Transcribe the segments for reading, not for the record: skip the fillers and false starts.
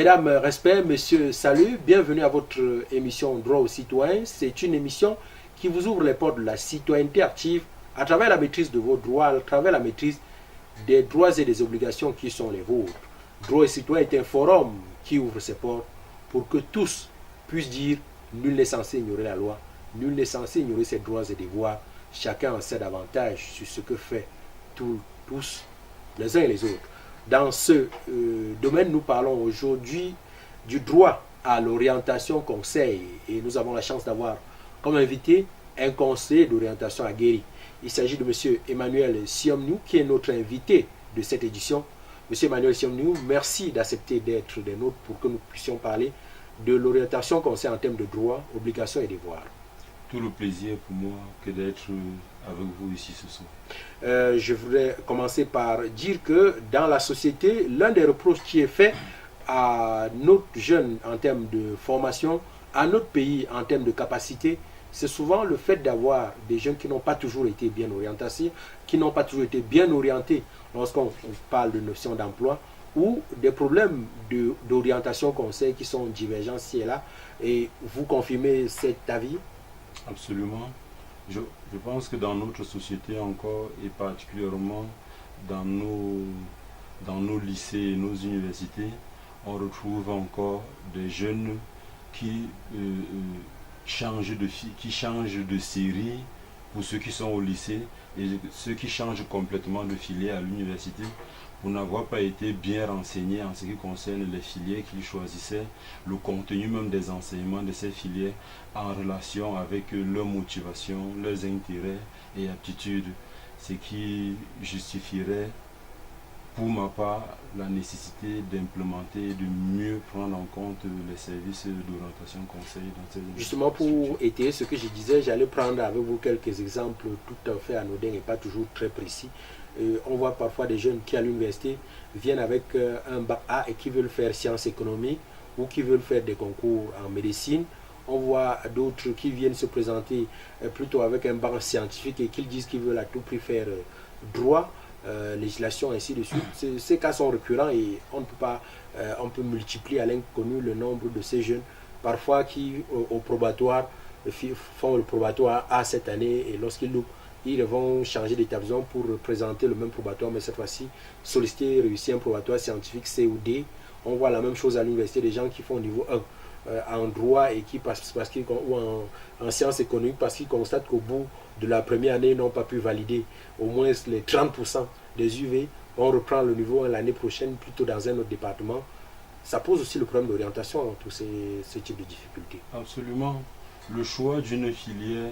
Mesdames, respect, messieurs, salut, bienvenue à votre émission Droit aux citoyens. C'est une émission qui vous ouvre les portes de la citoyenneté active à travers la maîtrise de vos droits, à travers la maîtrise des droits et des obligations qui sont les vôtres. Droit aux citoyens est un forum qui ouvre ses portes pour que tous puissent dire nul n'est censé ignorer la loi, nul n'est censé ignorer ses droits et devoirs. Chacun en sait davantage sur ce que fait tous les uns et les autres. Dans ce domaine, nous parlons aujourd'hui du droit à l'orientation conseil et nous avons la chance d'avoir comme invité un conseiller d'orientation aguerri. Il s'agit de M. Emmanuel Siomnou qui est notre invité de cette édition. M. Emmanuel Siomnou, merci d'accepter d'être des nôtres pour que nous puissions parler de l'orientation conseil en termes de droits, obligations et devoirs. Tout le plaisir pour moi que d'être avec vous ici ce soir. Je voudrais commencer par dire que dans la société, l'un des reproches qui est fait à notre jeune en termes de formation, à notre pays en termes de capacité, c'est souvent le fait d'avoir des jeunes qui n'ont pas toujours été bien orientés, qui n'ont pas toujours été bien orientés lorsqu'on parle de notion d'emploi, ou des problèmes d'orientation conseil qui sont divergents ci et là. Et vous confirmez cet avis? Absolument. Je pense que dans notre société encore, et particulièrement dans nos lycées et nos universités, on retrouve encore des jeunes qui changent de série pour ceux qui sont au lycée et ceux qui changent complètement de filière à l'université pour n'avoir pas été bien renseignés en ce qui concerne les filières qu'ils choisissaient, le contenu même des enseignements de ces filières en relation avec leurs motivations, leurs intérêts et aptitudes, ce qui justifierait pour ma part la nécessité d'implémenter et de mieux prendre en compte les services d'orientation conseil dans ces justement pour étayer ce que je disais, j'allais prendre avec vous quelques exemples tout à fait anodins et pas toujours très précis. On voit parfois des jeunes qui à l'université viennent avec un bac A et qui veulent faire sciences économiques ou qui veulent faire des concours en médecine. On voit d'autres qui viennent se présenter plutôt avec un bac scientifique et qui disent qu'ils veulent à tout prix faire droit, législation, ainsi de suite. Ces cas sont récurrents et on ne peut pas, on peut multiplier à l'inconnu le nombre de ces jeunes, parfois qui au probatoire font le probatoire A cette année et lorsqu'ils loupent, ils vont changer d'établissement pour présenter le même probatoire, mais cette fois-ci solliciter réussir un probatoire scientifique C ou D. On voit la même chose à l'université, des gens qui font niveau 1 en droit et qui passent ou en sciences économiques parce qu'ils constatent qu'au bout de la première année, ils n'ont pas pu valider au moins les 30% des UV. On reprend le niveau 1 l'année prochaine, plutôt dans un autre département. Ça pose aussi le problème d'orientation dans tous ces types de difficultés. Absolument. Le choix d'une filière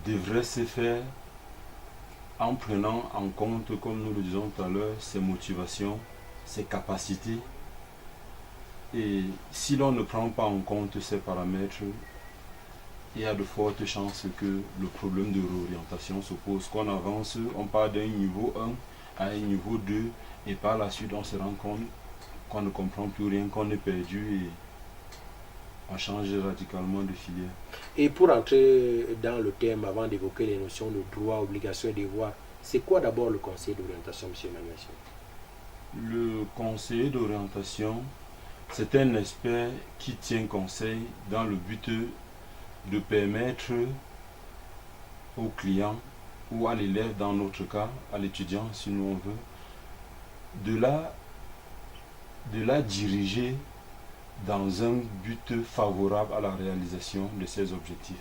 devrait se faire en prenant en compte, comme nous le disons tout à l'heure, ses motivations, ses capacités. Et si l'on ne prend pas en compte ces paramètres, il y a de fortes chances que le problème de réorientation se pose. Qu'on avance, on part d'un niveau 1 à un niveau 2 et par la suite on se rend compte qu'on ne comprend plus rien, qu'on est perdu et on change radicalement de filière. Et pour entrer dans le thème, avant d'évoquer les notions de droit, obligation et devoir, c'est quoi d'abord le conseil d'orientation, M. Emmanuel? Le conseiller d'orientation, c'est un expert qui tient conseil dans le but de permettre au client ou à l'élève, dans notre cas, à l'étudiant, si nous on veut, de la diriger dans un but favorable à la réalisation de ses objectifs.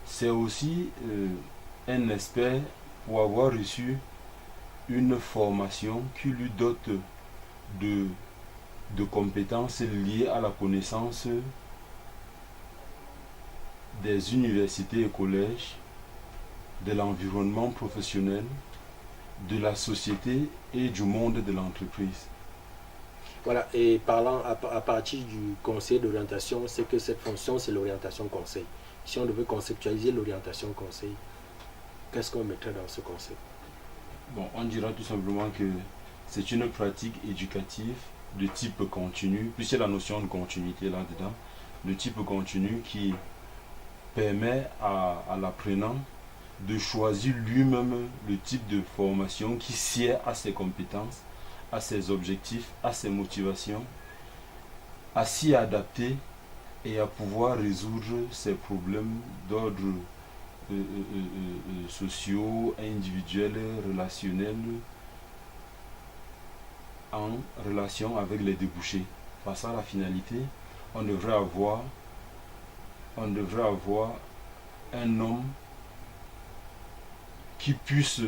C'est aussi un expert pour avoir reçu une formation qui lui dote de compétences liées à la connaissance des universités et collèges, de l'environnement professionnel, de la société et du monde de l'entreprise. Voilà, et parlant à partir du conseil d'orientation, c'est que cette fonction, c'est l'orientation conseil. Si on devait conceptualiser l'orientation conseil, qu'est-ce qu'on mettrait dans ce conseil? Bon, on dira tout simplement que c'est une pratique éducative de type continu, puis c'est la notion de continuité là-dedans, de type continu qui permet à l'apprenant de choisir lui-même le type de formation qui sied à ses compétences, à ses objectifs, à ses motivations à s'y adapter et à pouvoir résoudre ces problèmes d'ordre sociaux, individuels, relationnels, en relation avec les débouchés. Par ça, la finalité, on devrait avoir un homme qui puisse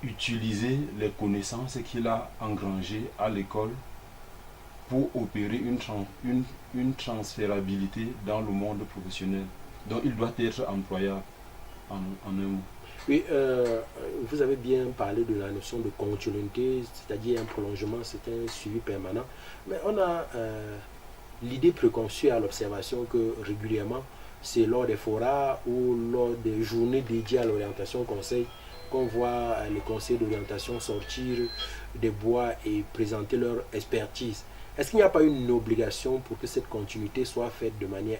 utiliser les connaissances qu'il a engrangées à l'école pour opérer une transférabilité dans le monde professionnel. Donc il doit être employable en un mot. Oui, vous avez bien parlé de la notion de continuité, c'est-à-dire un prolongement, c'est un suivi permanent. Mais on a l'idée préconçue à l'observation que régulièrement, c'est lors des forats ou lors des journées dédiées à l'orientation conseil qu'on voit les conseils d'orientation sortir des bois et présenter leur expertise. Est-ce qu'il n'y a pas une obligation pour que cette continuité soit faite de manière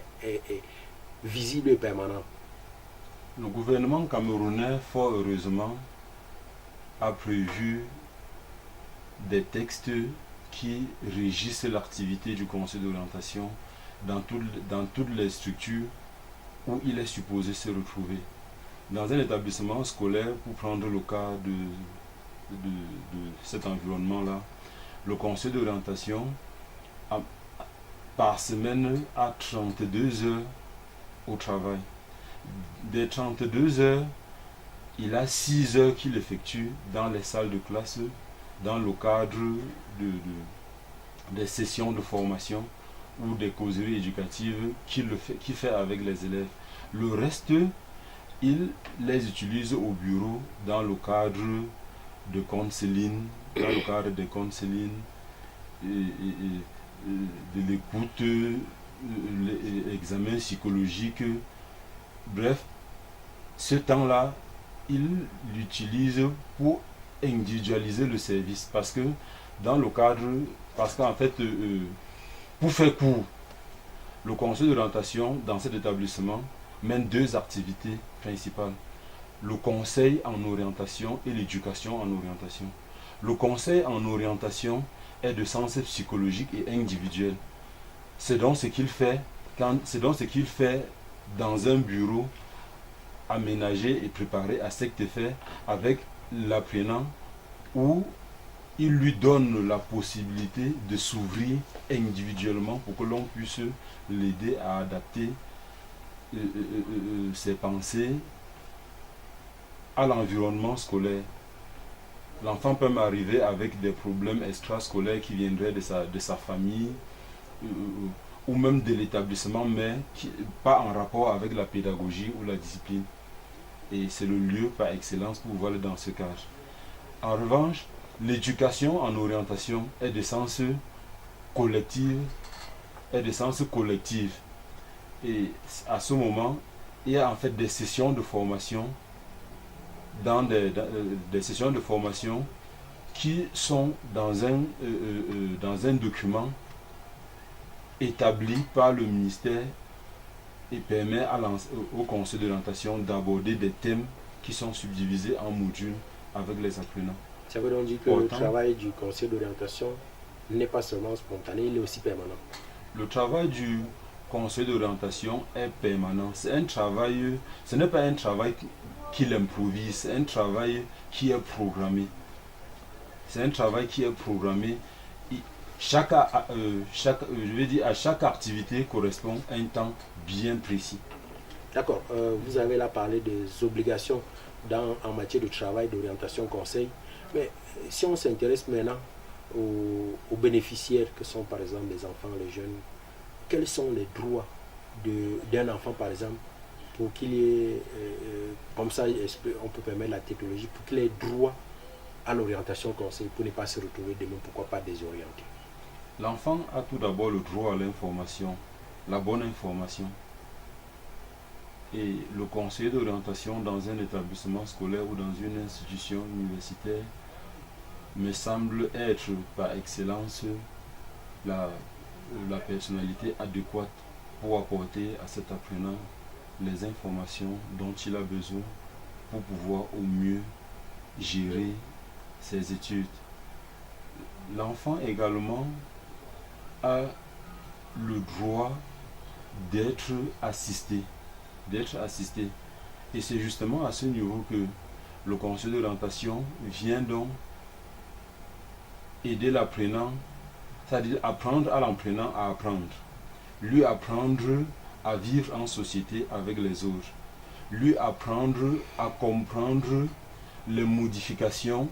visible et permanente? Le gouvernement camerounais, fort heureusement, a prévu des textes qui régissent l'activité du conseil d'orientation dans toutes les structures où il est supposé se retrouver. Dans un établissement scolaire, pour prendre le cas de cet environnement-là, le conseil d'orientation par semaine a 32 heures au travail. Des 32 heures, il a 6 heures qu'il effectue dans les salles de classe, dans le cadre des sessions de formation ou des causeries éducatives qu'il fait avec les élèves. Le reste, il les utilise au bureau dans le cadre de counseling, de l'écoute, l'examen psychologique. Bref, ce temps-là, il l'utilise pour individualiser le service parce qu'en fait, pour faire court, le conseil d'orientation dans cet établissement mène 2 activités principales. Le conseil en orientation et l'éducation en orientation. Le conseil en orientation est de sens psychologique et individuel. C'est donc ce qu'il fait dans un bureau aménagé et préparé à cet effet avec l'apprenant, où il lui donne la possibilité de s'ouvrir individuellement pour que l'on puisse l'aider à adapter ses pensées à l'environnement scolaire. L'enfant peut m'arriver avec des problèmes extrascolaires qui viendraient de sa famille ou même de l'établissement, mais pas en rapport avec la pédagogie ou la discipline. Et c'est le lieu par excellence pour voir dans ce cadre. En revanche, l'éducation en orientation est de sens collectif. Et à ce moment, il y a en fait des sessions de formation, des sessions de formation qui sont dans un document établi par le ministère et permet au conseil d'orientation d'aborder des thèmes qui sont subdivisés en modules avec les apprenants. Ça veut donc dire que le travail du conseil d'orientation n'est pas seulement spontané, il est aussi permanent. Le travail du conseil d'orientation est permanent. Ce n'est pas un travail qu'il improvise, c'est un travail qui est programmé. À chaque activité correspond un temps bien précis. D'accord. Vous avez là parlé des obligations en matière de travail, d'orientation, conseil. Mais si on s'intéresse maintenant aux bénéficiaires que sont par exemple les enfants, les jeunes, quels sont les droits d'un enfant par exemple pour qu'il y ait, comme ça on peut permettre la technologie, pour qu'il ait droit à l'orientation conseil, pour ne pas se retrouver demain, pourquoi pas désorienté? L'enfant a tout d'abord le droit à l'information, la bonne information. Et le conseiller d'orientation dans un établissement scolaire ou dans une institution universitaire me semble être par excellence la personnalité adéquate pour apporter à cet apprenant les informations dont il a besoin pour pouvoir au mieux gérer ses études. L'enfant également a le droit d'être assisté. Et c'est justement à ce niveau que le conseil d'orientation vient donc aider l'apprenant, c'est-à-dire apprendre à l'apprenant à apprendre, lui apprendre à vivre en société avec les autres, lui apprendre à comprendre les modifications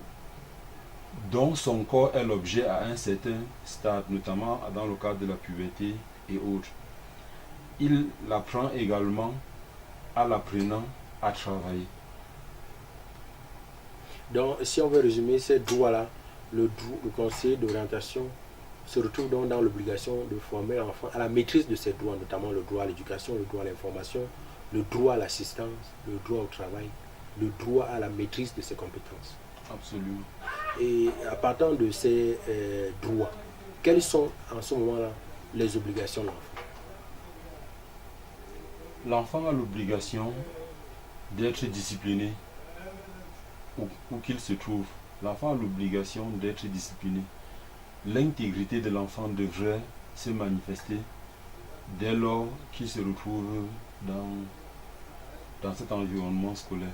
dont son corps est l'objet à un certain stade, notamment dans le cadre de la puberté et autres. Il apprend également à l'apprenant à travailler. Donc, si on veut résumer ces droits-là, le conseiller d'orientation se retrouve donc dans l'obligation de former l'enfant à la maîtrise de ses droits, notamment le droit à l'éducation, le droit à l'information, le droit à l'assistance, le droit au travail, le droit à la maîtrise de ses compétences. Absolument. Et à partir de ces droits, quelles sont en ce moment-là les obligations de l'enfant? L'enfant a l'obligation d'être discipliné où qu'il se trouve. L'enfant a l'obligation d'être discipliné. L'intégrité de l'enfant devrait se manifester dès lors qu'il se retrouve dans cet environnement scolaire.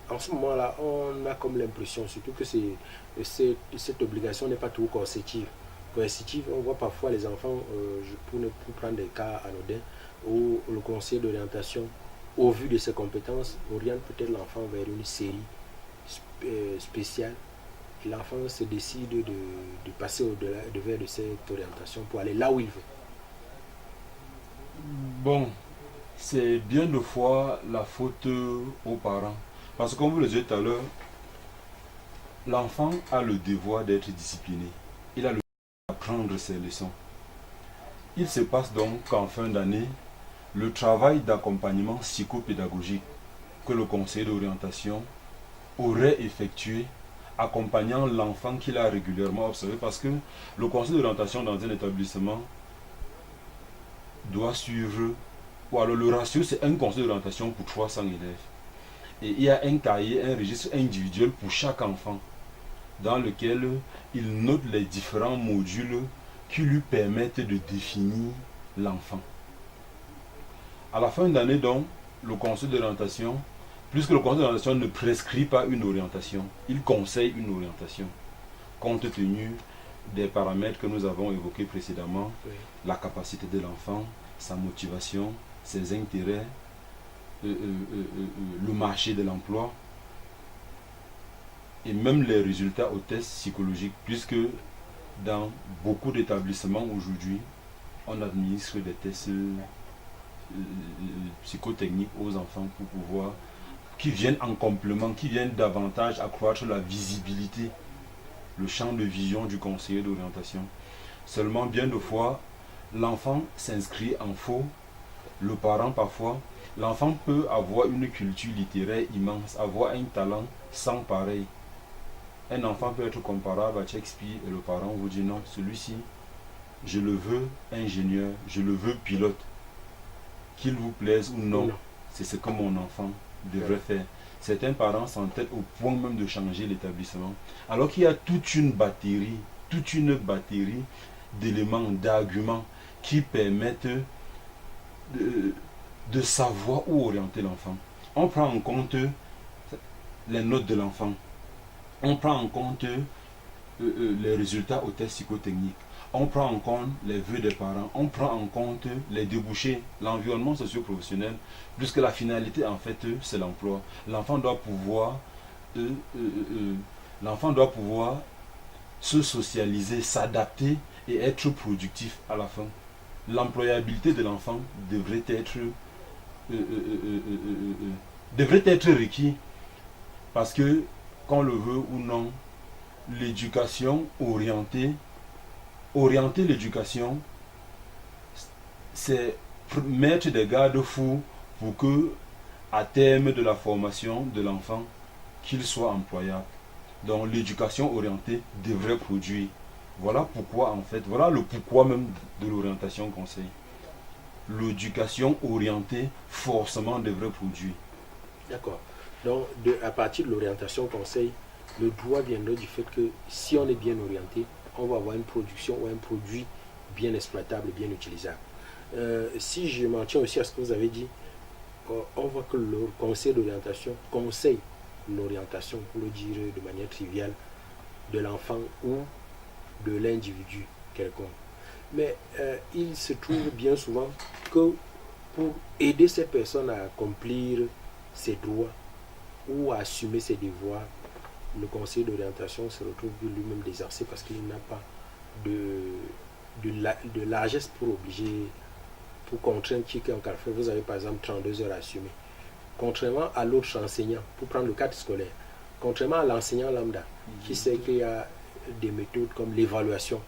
En ce moment-là, on a comme l'impression, surtout que cette obligation n'est pas toujours coercitive. Coercitive, on voit parfois les enfants, pour prendre des cas anodins, où le conseiller d'orientation, au vu de ses compétences, oriente peut-être l'enfant vers une série spéciale. L'enfant se décide de passer au-delà de cette orientation pour aller là où il veut. Bon, c'est bien de fois la faute aux parents. Parce que comme vous le disiez tout à l'heure, l'enfant a le devoir d'être discipliné. Il a le devoir d'apprendre ses leçons. Il se passe donc qu'en fin d'année, le travail d'accompagnement psychopédagogique que le conseiller d'orientation aurait effectué accompagnant l'enfant qu'il a régulièrement observé, parce que le conseil d'orientation dans un établissement doit suivre, ou alors le ratio c'est un conseil d'orientation pour 300 élèves. Et il y a un cahier, un registre individuel pour chaque enfant, dans lequel il note les différents modules qui lui permettent de définir l'enfant. À la fin d'année donc, le conseil d'orientation, puisque le conseil d'orientation ne prescrit pas une orientation, il conseille une orientation, compte tenu des paramètres que nous avons évoqués précédemment, oui. La capacité de l'enfant, sa motivation, ses intérêts, le marché de l'emploi, et même les résultats aux tests psychologiques, puisque dans beaucoup d'établissements aujourd'hui, on administre des tests psychotechniques aux enfants pour pouvoir, qui viennent en complément, qui viennent davantage accroître la visibilité, le champ de vision du conseiller d'orientation. Seulement, bien de fois, l'enfant s'inscrit en faux, le parent parfois, l'enfant peut avoir une culture littéraire immense, avoir un talent sans pareil. Un enfant peut être comparable à Shakespeare et le parent vous dit non, celui-ci, je le veux ingénieur, je le veux pilote. Qu'il vous plaise ou non, c'est ce que mon enfant devrait faire. Certains parents s'entêtent au point même de changer l'établissement. Alors qu'il y a toute une batterie d'éléments, d'arguments qui permettent de savoir où orienter l'enfant. On prend en compte les notes de l'enfant. On prend en compte les résultats aux tests psychotechniques. On prend en compte les vœux des parents, on prend en compte les débouchés, l'environnement socio-professionnel, puisque la finalité en fait c'est l'emploi. L'enfant doit pouvoir se socialiser, s'adapter et être productif à la fin. L'employabilité de l'enfant devrait être requis, parce que qu'on le veut ou non, l'éducation orienter l'éducation, c'est mettre des garde-fous pour que, à terme de la formation de l'enfant, qu'il soit employable. Donc l'éducation orientée devrait produire. Voilà pourquoi en fait, voilà le pourquoi même de l'orientation conseil. L'éducation orientée forcément devrait produire. D'accord. Donc à partir de l'orientation conseil, le droit viendrait du fait que si on est bien orienté, on va avoir une production ou un produit bien exploitable, bien utilisable. Si je m'en tiens aussi à ce que vous avez dit, on voit que le conseil d'orientation conseille l'orientation, pour le dire de manière triviale, de l'enfant ou de l'individu quelconque. Mais il se trouve bien souvent que pour aider ces personnes à accomplir ses droits ou à assumer ses devoirs, le conseil d'orientation se retrouve lui-même désarçé parce qu'il n'a pas de largesse pour obliger, pour contraindre quiconque à le faire. Vous avez par exemple 32 heures à assumer. Contrairement à l'autre enseignant, pour prendre le cadre scolaire, contrairement à l'enseignant lambda, qui sait qu'il y a des méthodes comme l'évaluation,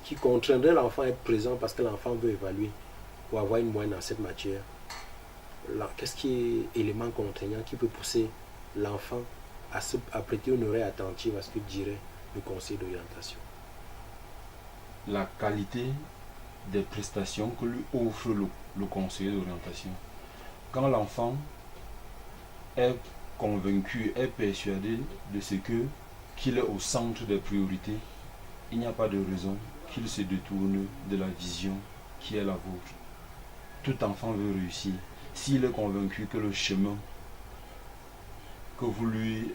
qui contraindrait l'enfant à être présent parce que l'enfant veut évaluer ou avoir une moyenne dans cette matière. Qu'est-ce qui est élément contraignant qui peut pousser l'enfant à prêter une oreille attentive à ce que dirait le conseil d'orientation? La qualité des prestations que lui offre le conseiller d'orientation. Quand l'enfant est convaincu, est persuadé de ce qu'il est au centre des priorités, il n'y a pas de raison qu'il se détourne de la vision qui est la vôtre. Tout enfant veut réussir. S'il est convaincu que le chemin que vous lui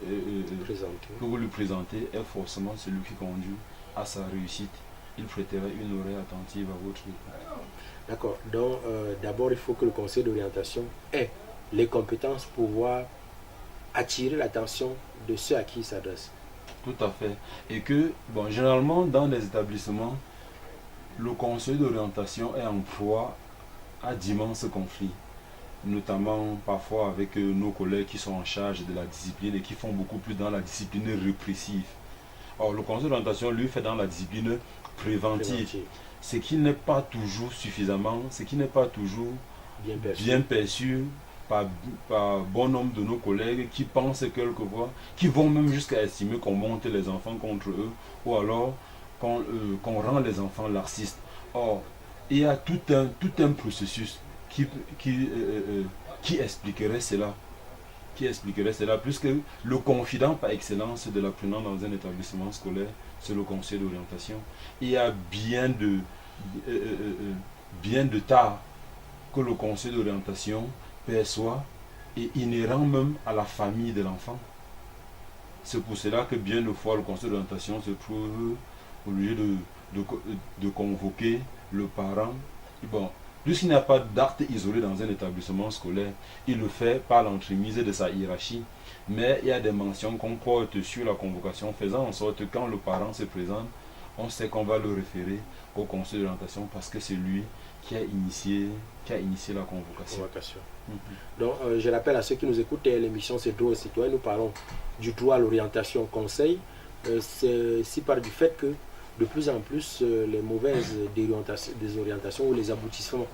présentez est forcément celui qui conduit à sa réussite, il prêterait une oreille attentive à votre réponse. D'accord. Donc, d'abord, il faut que le conseil d'orientation ait les compétences pour pouvoir attirer l'attention de ceux à qui il s'adresse. Tout à fait. Et que, bon, généralement, dans les établissements, le conseil d'orientation est en proie à d'immenses conflits, notamment parfois avec nos collègues qui sont en charge de la discipline et qui font beaucoup plus dans la discipline répressive. Or, le conseil d'orientation, lui, fait dans la discipline préventive. Ce qui n'est pas toujours suffisamment, ce qui n'est pas toujours bien perçu par bon nombre de nos collègues qui pensent quelquefois, qui vont même jusqu'à estimer qu'on monte les enfants contre eux, ou alors qu'on rend les enfants laxistes. Or, il y a tout un processus qui expliquerait cela. Puisque le confident par excellence de l'apprenant dans un établissement scolaire, c'est le conseil d'orientation. Il y a bien de tard que le conseil d'orientation perçoit et inhérent même à la famille de l'enfant. C'est pour cela que bien de fois le conseil d'orientation se trouve obligé de convoquer le parent. Bon, puisqu'il n'y a pas d'acte isolé dans un établissement scolaire, il le fait par l'entremise de sa hiérarchie. Mais il y a des mentions qu'on porte sur la convocation, faisant en sorte que quand le parent se présente, on sait qu'on va le référer au conseil d'orientation parce que c'est lui qui a initié la convocation. Donc, je rappelle à ceux qui nous écoutent, l'émission C'est droit aux citoyens. Nous parlons du droit à l'orientation conseil. C'est par du fait que de plus en plus, les mauvaises désorientations ou les aboutissements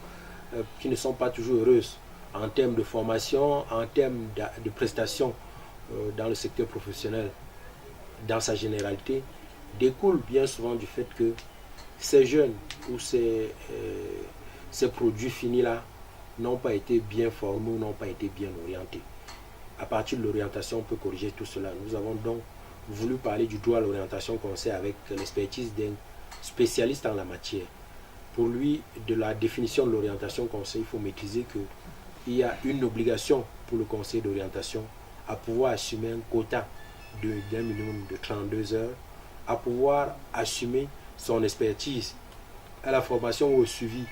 qui ne sont pas toujours heureuses en termes de formation, en termes de prestations dans le secteur professionnel, dans sa généralité, découlent bien souvent du fait que ces jeunes ou ces produits finis-là n'ont pas été bien formés ou n'ont pas été bien orientés. À partir de l'orientation, on peut corriger tout cela. Nous avons donc voulu parler du droit à l'orientation conseil avec l'expertise d'un spécialiste en la matière. Pour lui, de la définition de l'orientation conseil, il faut maîtriser qu'il y a une obligation pour le conseil d'orientation à pouvoir assumer un quota d'un minimum de 32 heures, à pouvoir assumer son expertise à la formation ou au suivi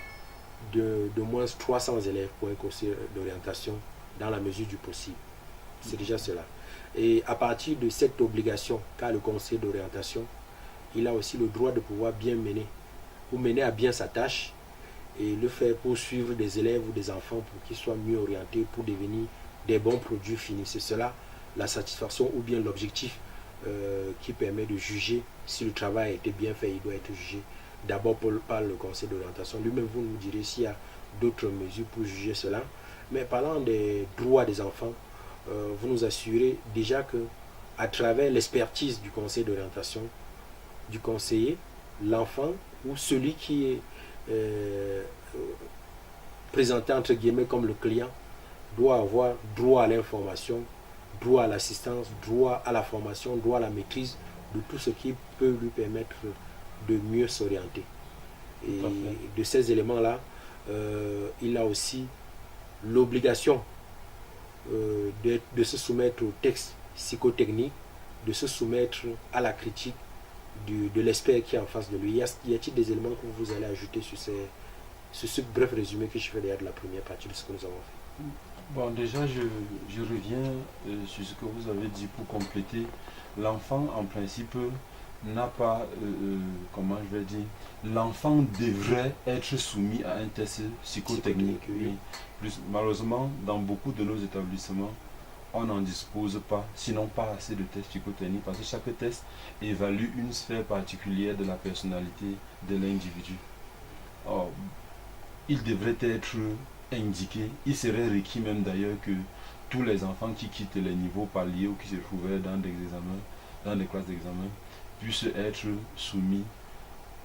de moins 300 élèves pour un conseil d'orientation dans la mesure du possible. C'est déjà cela. Et à partir de cette obligation qu'a le conseil d'orientation, il a aussi le droit de pouvoir bien mener à bien sa tâche et le faire pour suivre des élèves ou des enfants pour qu'ils soient mieux orientés pour devenir des bons produits finis. C'est cela la satisfaction ou bien l'objectif qui permet de juger si le travail a été bien fait. Il doit être jugé d'abord par le conseil d'orientation. Lui-même, vous nous direz s'il y a d'autres mesures pour juger cela. Mais parlant des droits des enfants, vous nous assurez déjà que à travers l'expertise du conseil d'orientation, du conseiller, l'enfant ou celui qui est présenté entre guillemets comme le client doit avoir droit à l'information, droit à l'assistance, droit à la formation, droit à la maîtrise de tout ce qui peut lui permettre de mieux s'orienter. Et de ces éléments-là, il a aussi l'obligation de se soumettre au texte psychotechnique, de se soumettre à la critique de l'expert qui est en face de lui. Y a-t-il des éléments que vous allez ajouter sur ce bref résumé que je fais derrière de la première partie de ce que nous avons fait? Bon, déjà, je reviens sur ce que vous avez dit pour compléter. L'enfant, en principe, n'a pas, comment je vais dire, l'enfant devrait être soumis à un test psychotechnique. Oui. Plus, malheureusement, dans beaucoup de nos établissements, on n'en dispose pas, sinon pas assez de tests psychotechniques, parce que chaque test évalue une sphère particulière de la personnalité de l'individu. Or, il devrait être indiqué, il serait requis même d'ailleurs que tous les enfants qui quittent les niveaux paliers ou qui se trouvaient dans des examens, dans des classes d'examen, puissent être soumis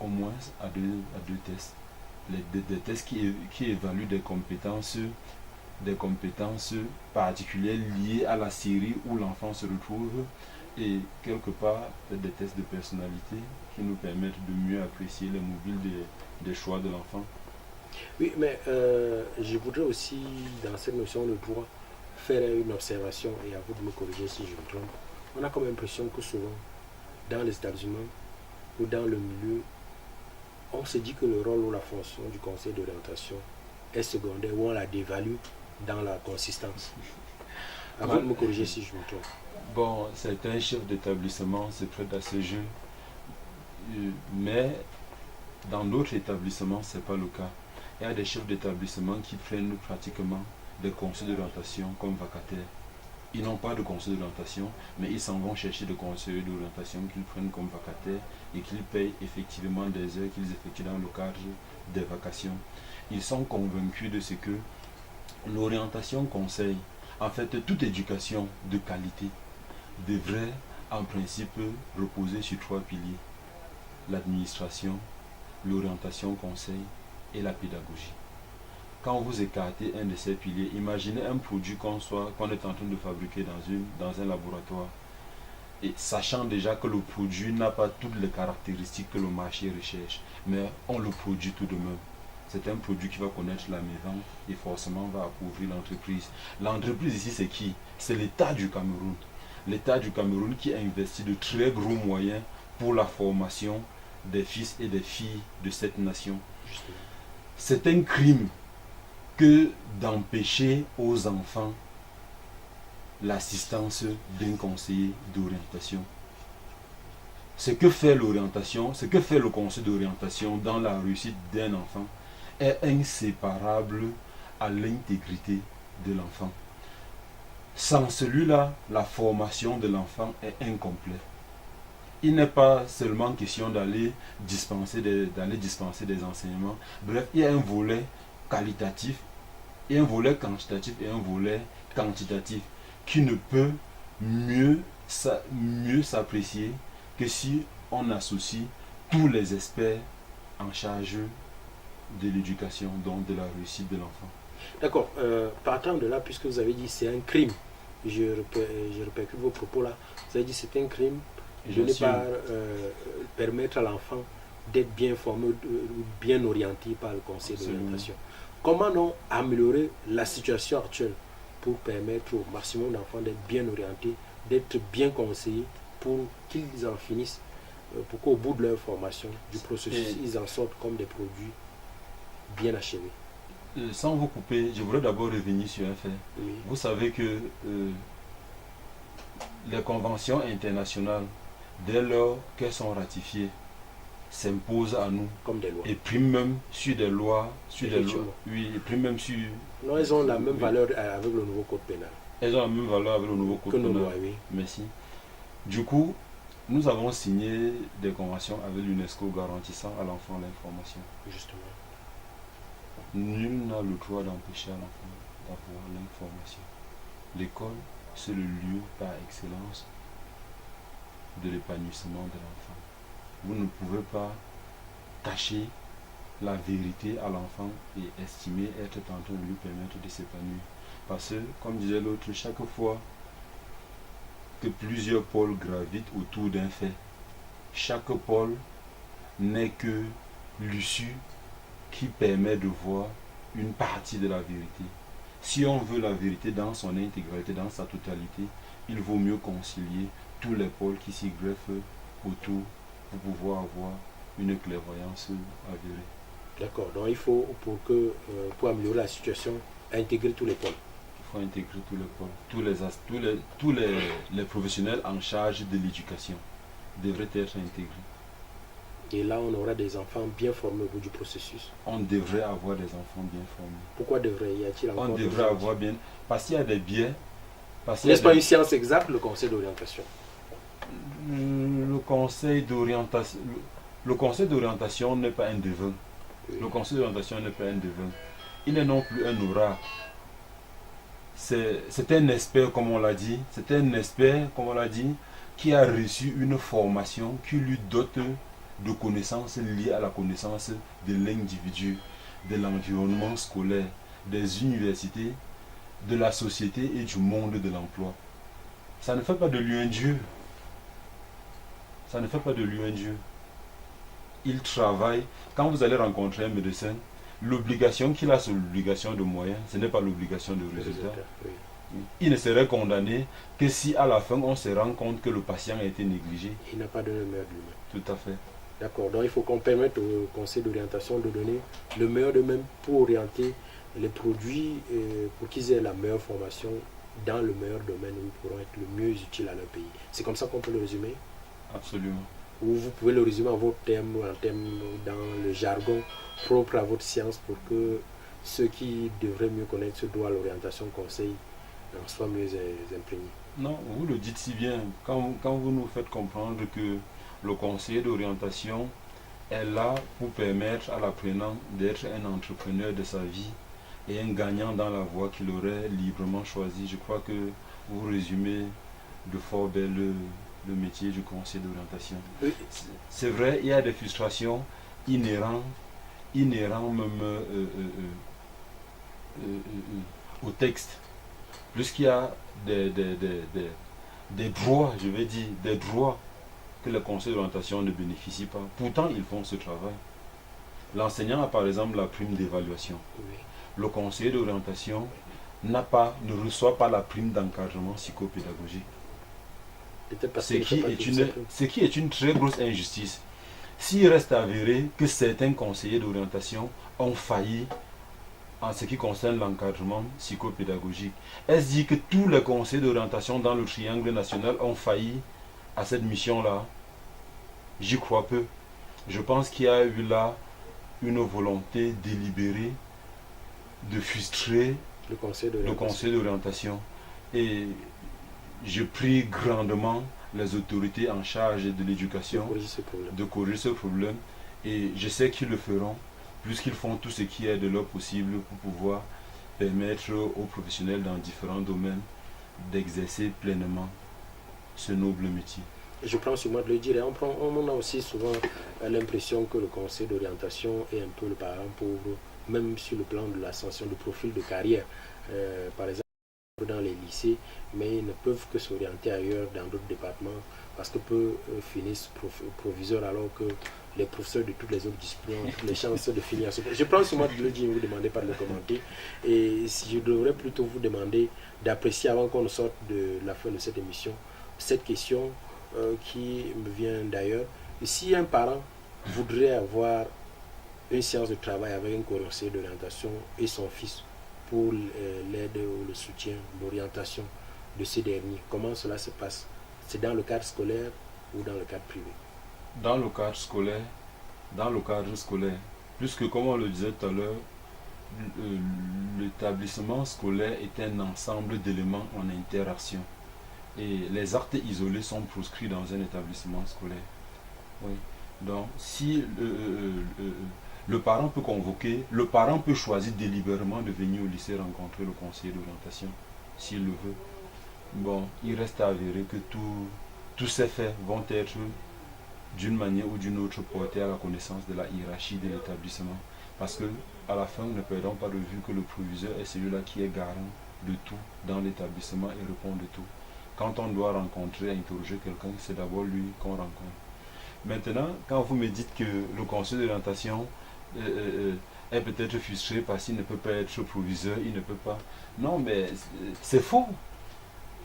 au moins à deux tests. Des tests qui évaluent des compétences particulières liées à la série où l'enfant se retrouve et quelque part des tests de personnalité qui nous permettent de mieux apprécier les mobiles des choix de l'enfant. Oui, mais je voudrais aussi, dans cette notion de droit, faire une observation et à vous de me corriger si je me trompe. On a comme l'impression que souvent, dans les établissements ou dans le milieu, on se dit que le rôle ou la fonction du conseil d'orientation est secondaire ou on la dévalue dans la consistance. À vous de me corriger si je me trompe. Bon, certains chefs d'établissement se prêtent à ce jeu, mais dans d'autres établissements, ce n'est pas le cas. Il y a des chefs d'établissement qui prennent pratiquement des conseils d'orientation comme vacataires. Ils n'ont pas de conseil d'orientation, mais ils s'en vont chercher des conseillers d'orientation qu'ils prennent comme vacataires et qu'ils payent effectivement des heures qu'ils effectuent dans le cadre des vacations. Ils sont convaincus de ce que l'orientation conseil, en fait, toute éducation de qualité devrait en principe reposer sur 3 piliers: l'administration, l'orientation conseil et la pédagogie. Quand vous écartez un de ces piliers, imaginez un produit qu'on est en train de fabriquer dans un laboratoire, et sachant déjà que le produit n'a pas toutes les caractéristiques que le marché recherche, mais on le produit tout de même. C'est un produit qui va connaître la mévente et forcément va appauvrir l'entreprise. L'entreprise ici, c'est qui? C'est l'État du Cameroun. L'État du Cameroun qui a investi de très gros moyens pour la formation des fils et des filles de cette nation. C'est un crime que d'empêcher aux enfants l'assistance d'un conseiller d'orientation. Ce que fait l'orientation, ce que fait le conseil d'orientation dans la réussite d'un enfant est inséparable à l'intégrité de l'enfant. Sans celui-là, la formation de l'enfant est incomplète. Il n'est pas seulement question d'aller dispenser des enseignements. Bref, il y a un volet qualitatif, et un volet quantitatif et un volet quantitatif qui ne peut mieux s'apprécier que si on associe tous les experts en charge de l'éducation, donc de la réussite de l'enfant. D'accord. Partant de là, puisque vous avez dit c'est un crime, je répercute vos propos là, vous avez dit c'est un crime de ne pas permettre à l'enfant d'être bien formé, bien orienté par le conseil d'orientation. Comment non améliorer la situation actuelle pour permettre au maximum d'enfants d'être bien orientés, d'être bien conseillés pour qu'ils en finissent, pour qu'au bout de leur formation, du processus, ils en sortent comme des produits bien achevés? Sans vous couper, je voudrais d'abord revenir sur un fait. Oui. Vous savez que les conventions internationales, dès lors qu'elles sont ratifiées, s'imposent à nous comme des lois. Et priment même sur des lois, oui, et priment même sur... Non, elles ont la même valeur avec le nouveau code pénal. Elles ont la même valeur avec le nouveau code pénal. Lois, oui. Merci. Du coup, nous avons signé des conventions avec l'UNESCO garantissant à l'enfant l'information. Justement. Nul n'a le droit d'empêcher à l'enfant d'avoir l'information. L'école, c'est le lieu par excellence de l'épanouissement de l'enfant. Vous ne pouvez pas cacher la vérité à l'enfant et estimer être en train de lui permettre de s'épanouir. Parce que, comme disait l'autre, chaque fois que plusieurs pôles gravitent autour d'un fait, chaque pôle n'est que l'issue qui permet de voir une partie de la vérité. Si on veut la vérité dans son intégralité, dans sa totalité, il vaut mieux concilier tous les pôles qui s'y greffent autour pour pouvoir avoir une clairvoyance avérée. D'accord, donc il faut, pour améliorer la situation, intégrer tous les pôles. Il faut intégrer tous les pôles. Tous les professionnels en charge de l'éducation devraient être intégrés. Et là, on aura des enfants bien formés au bout du processus. On devrait avoir des enfants bien formés. Pourquoi devrait y a-t-il encore On devrait avoir bien... Parce qu'il y a des biais. N'est-ce pas une science exacte, le conseil d'orientation? Le conseil d'orientation n'est pas un devin. Le conseil d'orientation n'est pas un devin. Il n'est non plus un oracle. C'est un expert, comme on l'a dit. C'est un expert, comme on l'a dit, qui a reçu une formation qui lui dote de connaissances liées à la connaissance de l'individu, de l'environnement scolaire, des universités, de la société et du monde de l'emploi. Ça ne fait pas de lui un Dieu. Ça ne fait pas de lui un Dieu. Il travaille. Quand vous allez rencontrer un médecin, l'obligation qu'il a, c'est l'obligation de moyens, ce n'est pas l'obligation de résultat. Oui. Il ne serait condamné que si à la fin on se rend compte que le patient a été négligé. Il n'a pas donné le meilleur de lui-même. Tout à fait. D'accord, donc il faut qu'on permette au conseil d'orientation de donner le meilleur d'eux-mêmes pour orienter les produits, pour qu'ils aient la meilleure formation dans le meilleur domaine où ils pourront être le mieux utiles à leur pays. C'est comme ça qu'on peut le résumer? Absolument. Ou vous pouvez le résumer en vos termes, dans le jargon propre à votre science pour que ceux qui devraient mieux connaître ce droit à l'orientation conseil en soient mieux imprégnés. Non, vous le dites si bien. Quand vous nous faites comprendre que le conseiller d'orientation est là pour permettre à l'apprenant d'être un entrepreneur de sa vie et un gagnant dans la voie qu'il aurait librement choisie. Je crois que vous résumez de fort belle le métier du conseiller d'orientation. Oui. C'est vrai, il y a des frustrations inhérentes même au texte. Puisqu'il y a des droits, je vais dire, des droits que les conseils d'orientation ne bénéficient pas. Pourtant, ils font ce travail. L'enseignant a par exemple la prime d'évaluation. Oui. Le conseiller d'orientation ne reçoit pas la prime d'encadrement psychopédagogique. Ce qui est une très grosse injustice. S'il reste avéré que certains conseillers d'orientation ont failli en ce qui concerne l'encadrement psychopédagogique, est-ce dit que tous les conseillers d'orientation dans le triangle national ont failli à cette mission-là? J'y crois peu. Je pense qu'il y a eu là une volonté délibérée de frustrer le conseil d'orientation. Et je prie grandement les autorités en charge de l'éducation de corriger ce problème. Et je sais qu'ils le feront, puisqu'ils font tout ce qui est de leur possible pour pouvoir permettre aux professionnels dans différents domaines d'exercer pleinement ce noble métier. Je prends sur moi de le dire, et on a aussi souvent l'impression que le conseil d'orientation est un peu le parent pauvre, même sur le plan de l'ascension du profil de carrière. Par exemple, dans les lycées, mais ils ne peuvent que s'orienter ailleurs dans d'autres départements parce que peu finissent proviseurs alors que les professeurs de toutes les autres disciplines ont toutes les chances de finir. Je prends sur moi de le dire, ne vous demandez pas de le commenter. Et si je devrais plutôt vous demander d'apprécier avant qu'on ne sorte de la fin de cette émission cette question qui me vient d'ailleurs. Si un parent voudrait avoir une séance de travail avec un conseiller d'orientation et son fils pour l'aide ou le soutien, l'orientation de ces derniers, comment cela se passe? C'est dans le cadre scolaire ou dans le cadre privé? Dans le cadre scolaire, puisque comme on le disait tout à l'heure, l'établissement scolaire est un ensemble d'éléments en interaction. Et les actes isolés sont proscrits dans un établissement scolaire. Oui. Donc, si le parent peut convoquer, le parent peut choisir délibérément de venir au lycée rencontrer le conseiller d'orientation, s'il le veut. Bon, il reste à avérer que tous ces faits vont être d'une manière ou d'une autre portés à la connaissance de la hiérarchie de l'établissement. Parce que, à la fin, ne perdons pas de vue que le proviseur est celui-là qui est garant de tout dans l'établissement et répond de tout. Quand on doit rencontrer, interroger quelqu'un, c'est d'abord lui qu'on rencontre. Maintenant, quand vous me dites que le conseil d'orientation est peut-être frustré parce qu'il ne peut pas être proviseur, il ne peut pas. Non, mais c'est faux.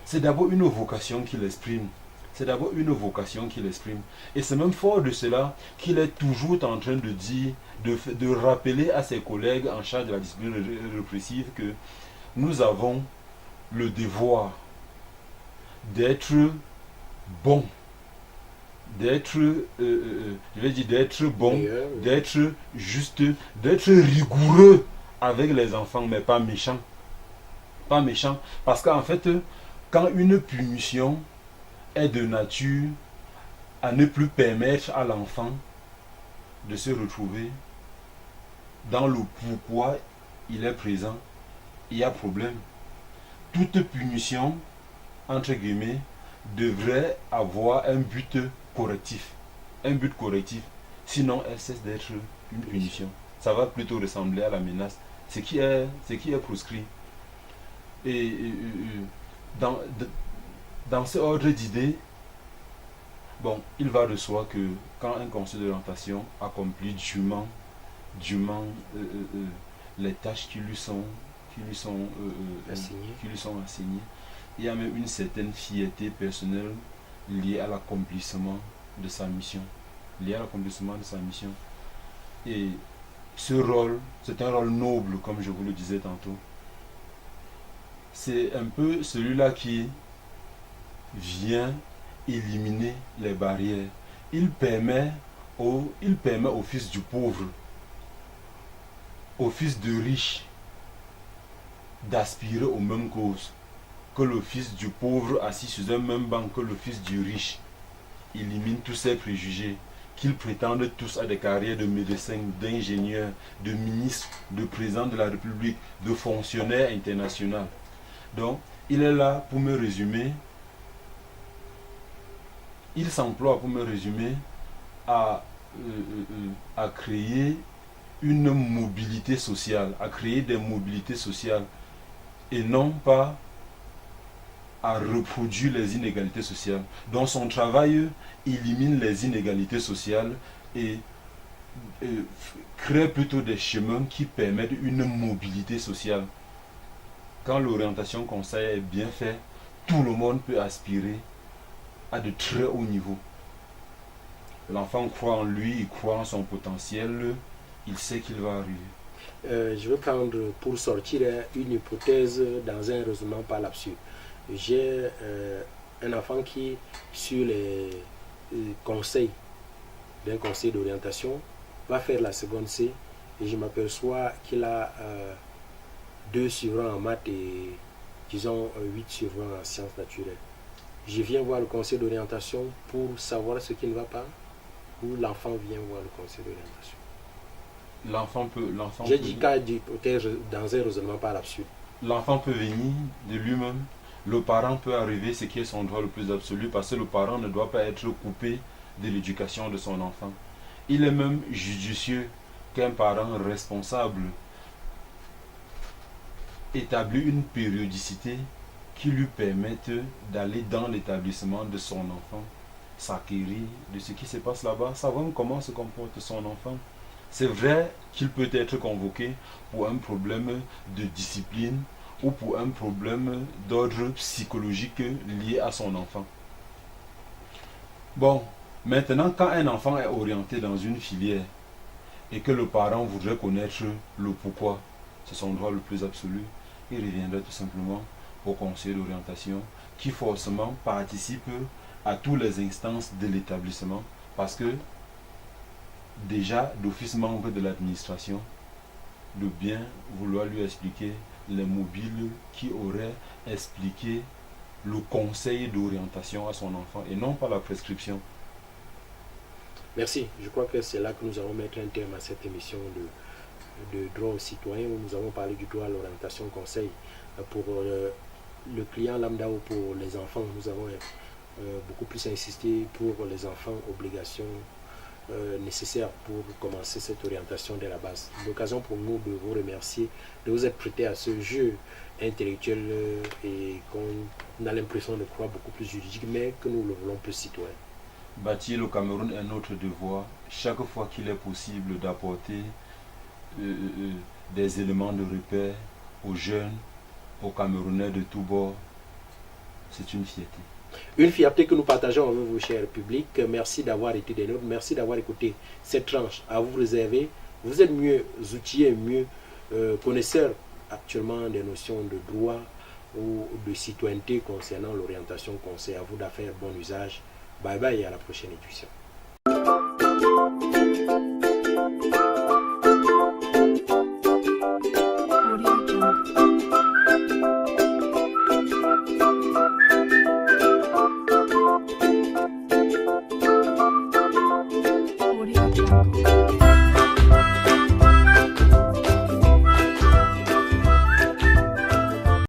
C'est d'abord une vocation qu'il exprime. C'est d'abord une vocation qu'il exprime. Et c'est même fort de cela qu'il est toujours en train de dire, de rappeler à ses collègues en charge de la discipline répressive que nous avons le devoir d'être bon, d'être, je vais dire d'être bon, d'être juste, d'être rigoureux avec les enfants, mais pas méchant. Pas méchant. Parce qu'en fait, quand une punition est de nature à ne plus permettre à l'enfant de se retrouver dans le pourquoi il est présent, il y a problème. Toute punition, entre guillemets, devrait avoir un but correctif. Un but correctif. Sinon, elle cesse d'être une punition. Ça va plutôt ressembler à la menace. Ce qui est proscrit. Et dans ce ordre d'idées, bon, il va de soi que quand un conseil d'orientation accomplit dûment les tâches qui lui sont assignées, il y a même une certaine fierté personnelle liée à l'accomplissement de sa mission. Et ce rôle, c'est un rôle noble, comme je vous le disais tantôt. C'est un peu celui-là qui vient éliminer les barrières. Il permet au fils du pauvre, au fils du riche, d'aspirer aux mêmes causes que le fils du pauvre assis sur un même banc que le fils du riche. Élimine tous ces préjugés, qu'ils prétendent tous à des carrières de médecins, d'ingénieurs, de ministres, de présidents de la République, de fonctionnaires internationaux. Donc, il est là pour me résumer. Il s'emploie pour me résumer à créer une mobilité sociale, à créer des mobilités sociales et non pas à reproduire les inégalités sociales. Donc son travail élimine les inégalités sociales et crée plutôt des chemins qui permettent une mobilité sociale. Quand l'orientation conseil est bien faite, tout le monde peut aspirer à de très hauts niveaux. L'enfant croit en lui, il croit en son potentiel, il sait qu'il va arriver. Je vais prendre pour sortir une hypothèse dans un raisonnement par l'absurde. J'ai un enfant qui, sur les conseils d'un conseil d'orientation, va faire la seconde C et je m'aperçois qu'il a 2 sur 20 en maths et disons 8 sur 20 en sciences naturelles. Je viens voir le conseil d'orientation pour savoir ce qui ne va pas, ou l'enfant vient voir le conseil d'orientation. J'ai dit cas d'hypothèse dans un raisonnement par l'absurde. L'enfant peut venir de lui-même. Le parent peut arriver, ce qui est son droit le plus absolu, parce que le parent ne doit pas être coupé de l'éducation de son enfant. Il est même judicieux qu'un parent responsable établit une périodicité qui lui permette d'aller dans l'établissement de son enfant, s'acquérir de ce qui se passe là-bas, savoir comment se comporte son enfant. C'est vrai qu'il peut être convoqué pour un problème de discipline ou pour un problème d'ordre psychologique lié à son enfant. Bon, maintenant quand un enfant est orienté dans une filière et que le parent voudrait connaître le pourquoi, c'est son droit le plus absolu, il reviendrait tout simplement au conseil d'orientation qui forcément participe à toutes les instances de l'établissement parce que déjà d'office membre de l'administration, de bien vouloir lui expliquer les mobiles qui auraient expliqué le conseil d'orientation à son enfant et non pas la prescription. Merci. Je crois que c'est là que nous allons mettre un terme à cette émission de droit aux citoyens où nous avons parlé du droit à l'orientation conseil pour le client lambda ou pour les enfants. Nous avons beaucoup plus insisté pour les enfants, obligations nécessaires pour commencer cette orientation dès la base. L'occasion pour nous de vous remercier, de vous être prêté à ce jeu intellectuel et qu'on a l'impression de croire beaucoup plus juridique, mais que nous le voulons plus citoyen. bâtir le Cameroun est notre devoir. Chaque fois qu'il est possible d'apporter des éléments de repère aux jeunes, aux Camerounais de tous bords, c'est une fierté. Une fierté que nous partageons avec vous, cher public. Merci d'avoir été des nôtres. Merci d'avoir écouté cette tranche à vous réserver. Vous êtes mieux outillés, mieux connaisseurs actuellement des notions de droit ou de citoyenneté concernant l'orientation conseil. À vous d'en faire bon usage. Bye bye et à la prochaine édition. Audio Jungle.